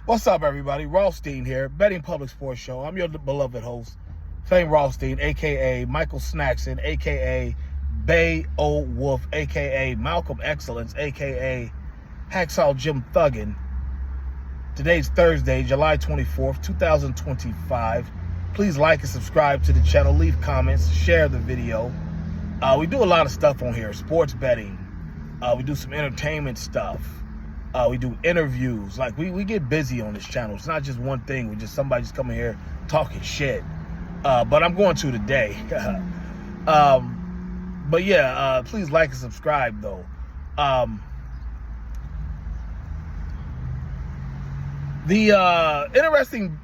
What's up, everybody? Rothstein here, Betting Public Sports Show. I'm your beloved host, Fame Rothstein, a.k.a. Michael Snackson, a.k.a. Bay O Wolf, a.k.a. Malcolm Excellence, a.k.a. Hacksaw Jim Thuggin. Today's Thursday, July 24th, 2025. Please like and subscribe to the channel. Leave comments. Share the video. We do a lot of stuff on here. Sports betting. We do some entertainment stuff. We do interviews. Like, we get busy on this channel. It's not just one thing. We're just somebody just coming here talking shit. But I'm going to today. But yeah, please like and subscribe, though. The interesting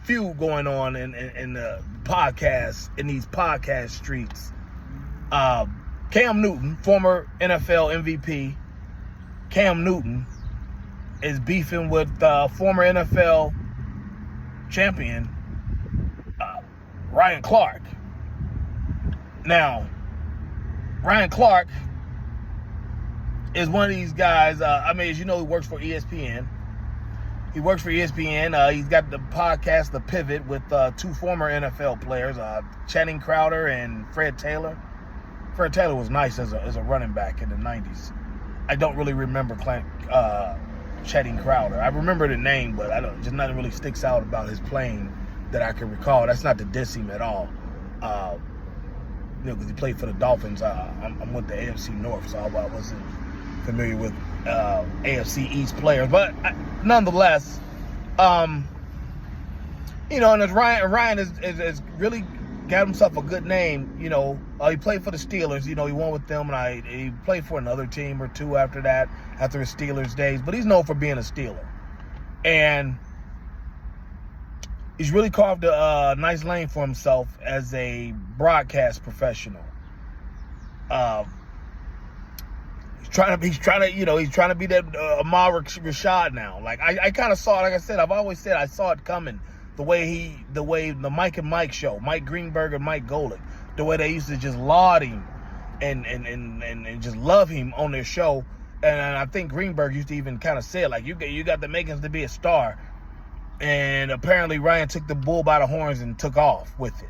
feud going on in the podcast, in these podcast streets. Cam Newton, former NFL MVP, Cam Newton is beefing with former NFL champion Ryan Clark. Now, Ryan Clark is one of these guys. As you know, he works for ESPN. He's got the podcast, The Pivot, with two former NFL players, Channing Crowder and Fred Taylor. Fred Taylor was nice as a running back in the 90s. I don't really remember Channing Crowder. I remember the name, but just nothing really sticks out about his playing that I can recall. That's not to diss him at all. Because he played for the Dolphins. I'm with the AFC North, so I wasn't familiar with AFC East players. But nonetheless, and as Ryan is really got himself a good name. He played for the Steelers. He won with them, and he played for another team or two after that, after his Steelers days. But he's known for being a Steeler, and he's really carved a nice lane for himself as a broadcast professional. He's trying to be that Ahmad Rashad now. Like I kind of saw it. Like I said, I've always said I saw it coming. The way the Mike and Mike show, Mike Greenberg and Mike Golick, the way they used to just laud him and just love him on their show. And I think Greenberg used to even kind of say, like, you got the makings to be a star. And apparently Ryan took the bull by the horns and took off with it.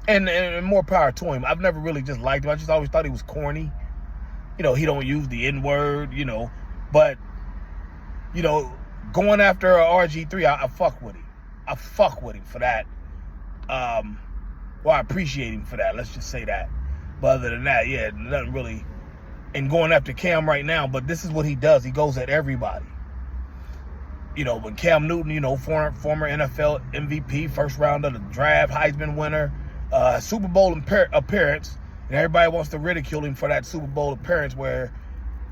And more power to him. I've never really just liked him. I just always thought he was corny. He don't use the N-word, But, going after RG3, I fuck with him. I fuck with him for that. I appreciate him for that. Let's just say that. But other than that, yeah, nothing really. And going after Cam right now, but this is what he does. He goes at everybody. But Cam Newton, former NFL MVP, first round of the draft, Heisman winner, Super Bowl appearance, and everybody wants to ridicule him for that Super Bowl appearance where,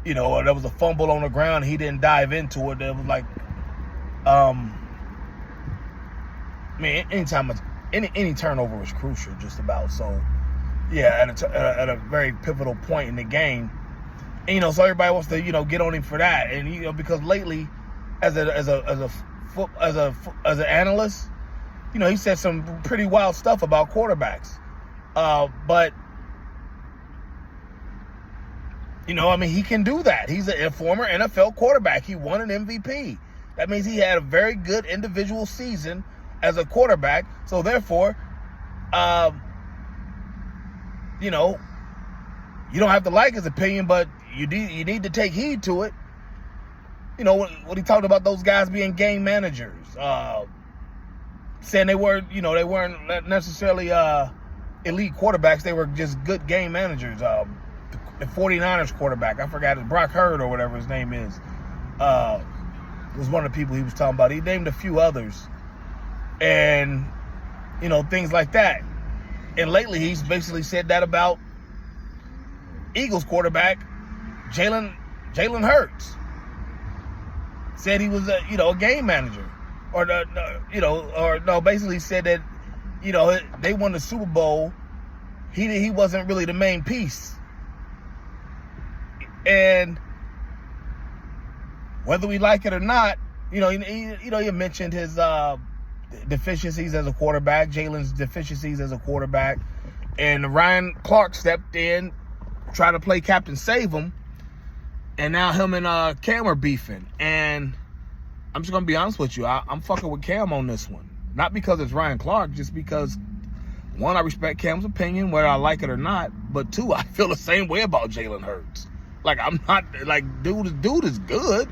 there was a fumble on the ground, he didn't dive into it. It was like, any turnover was crucial, just about. So, yeah, at a very pivotal point in the game, and so everybody wants to get on him for that, and because lately, as an analyst, he said some pretty wild stuff about quarterbacks, but he can do that. He's a former NFL quarterback. He won an MVP. That means he had a very good individual season as a quarterback. So therefore, you don't have to like his opinion, but you need to take heed to it. What he talked about, those guys being game managers, saying they weren't necessarily elite quarterbacks. They were just good game managers. The 49ers quarterback, I forgot, it's Brock Hurd or whatever his name is, was one of the people he was talking about. He named a few others. And, things like that. And lately, he's basically said that about Eagles quarterback Jalen Hurts. Said he was a game manager, basically said that they won the Super Bowl. He wasn't really the main piece. And whether we like it or not, he mentioned his deficiencies as a quarterback, Jalen's deficiencies as a quarterback, and Ryan Clark stepped in, tried to play Captain Save him, and now him and Cam are beefing. And I'm just going to be honest with you. I'm fucking with Cam on this one. Not because it's Ryan Clark, just because, one, I respect Cam's opinion, whether I like it or not. But two, I feel the same way about Jalen Hurts. Like, I'm not, like, dude is good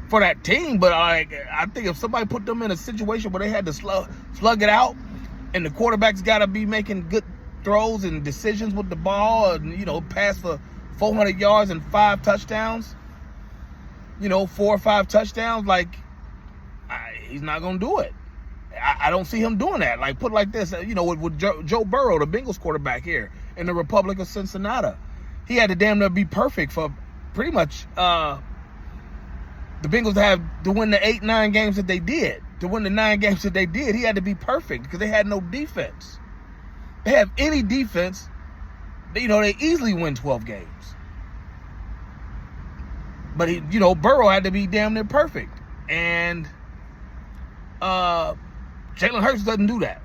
for that team. But I think if somebody put them in a situation where they had to slug it out, and the quarterback's got to be making good throws and decisions with the ball, and, you know, pass for 400 yards and 5 touchdowns, you know, 4 or 5 touchdowns, like, he's not going to do it. I don't see him doing that. Like, put it like this, you know, with Joe Burrow, the Bengals quarterback here in the Republic of Cincinnati. He had to damn near be perfect for pretty much the Bengals to win the 8-9 games that they did. To win the 9 games that they did, he had to be perfect because they had no defense. They have any defense, you know, they easily win 12 games. But you know, Burrow had to be damn near perfect. And Jalen Hurts doesn't do that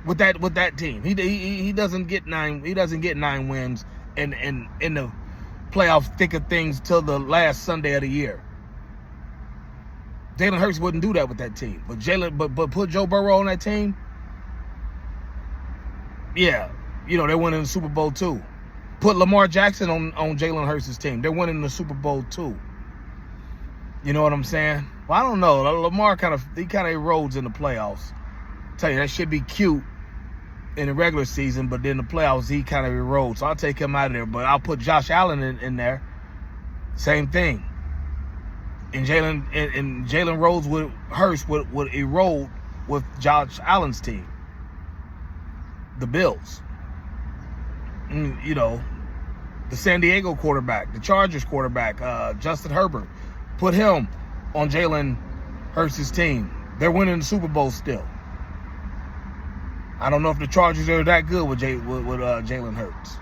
with that team. He doesn't get 9. He doesn't get 9 wins in the playoff thick of things till the last Sunday of the year. Jalen Hurts wouldn't do that with that team. But put Joe Burrow on that team, yeah, you know, they're winning the Super Bowl too. Put Lamar Jackson on Jalen Hurts' team, they're winning the Super Bowl too. You know what I'm saying? Well, I don't know. Lamar kind of erodes in the playoffs. Tell you, that should be cute in the regular season, but then the playoffs, he kind of erodes. So I'll take him out of there. But I'll put Josh Allen in there. Same thing. And Jalen Rhodes with Hurst would erode with Josh Allen's team, the Bills. You know, the San Diego quarterback, the Chargers quarterback, Justin Herbert. Put him on Jalen Hurts' team. They're winning the Super Bowl still. I don't know if the Chargers are that good with Jalen Hurts.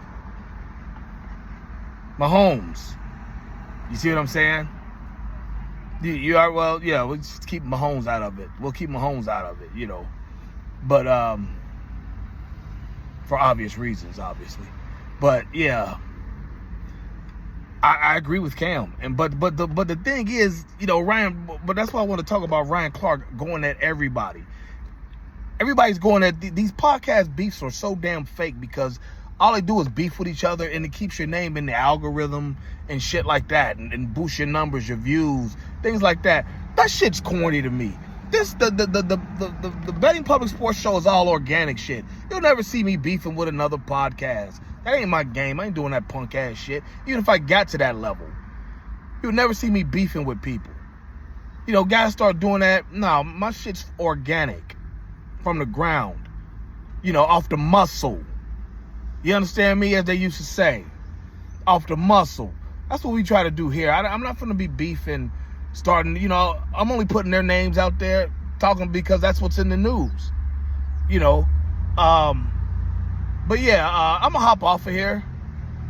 Mahomes. You see what I'm saying? You are, well, yeah, we'll just keep Mahomes out of it. We'll keep Mahomes out of it, you know. But for obvious reasons, obviously. But yeah, I agree with Cam. But the thing is, you know, Ryan. But that's why I want to talk about Ryan Clark going at everybody. Everybody's going at these podcast beefs are so damn fake because all they do is beef with each other, and it keeps your name in the algorithm and shit like that, and boost your numbers, your views, things like that. That shit's corny to me. The Betting Public Sports Show is all organic shit. You'll never see me beefing with another podcast. That ain't my game. I ain't doing that punk ass shit. Even if I got to that level, you'll never see me beefing with people. You know, guys start doing that. No, my shit's organic, from the ground. You know, off the muscle. You understand me, as they used to say, off the muscle. That's what we try to do here. I'm not going to be beefing, starting, you know, I'm only putting their names out there, talking because that's what's in the news, you know. But yeah, I'm going to hop off of here.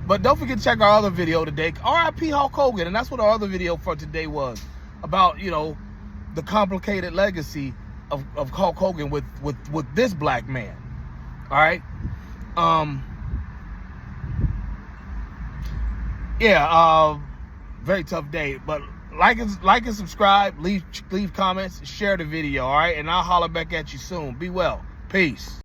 But don't forget to check our other video today, R.I.P. Hulk Hogan. And that's what our other video for today was, about, you know, the complicated legacy of Hulk Hogan with this black man. All right. Yeah, very tough day, but like and subscribe, leave comments, share the video, all right? And I'll holler back at you soon. Be well. Peace.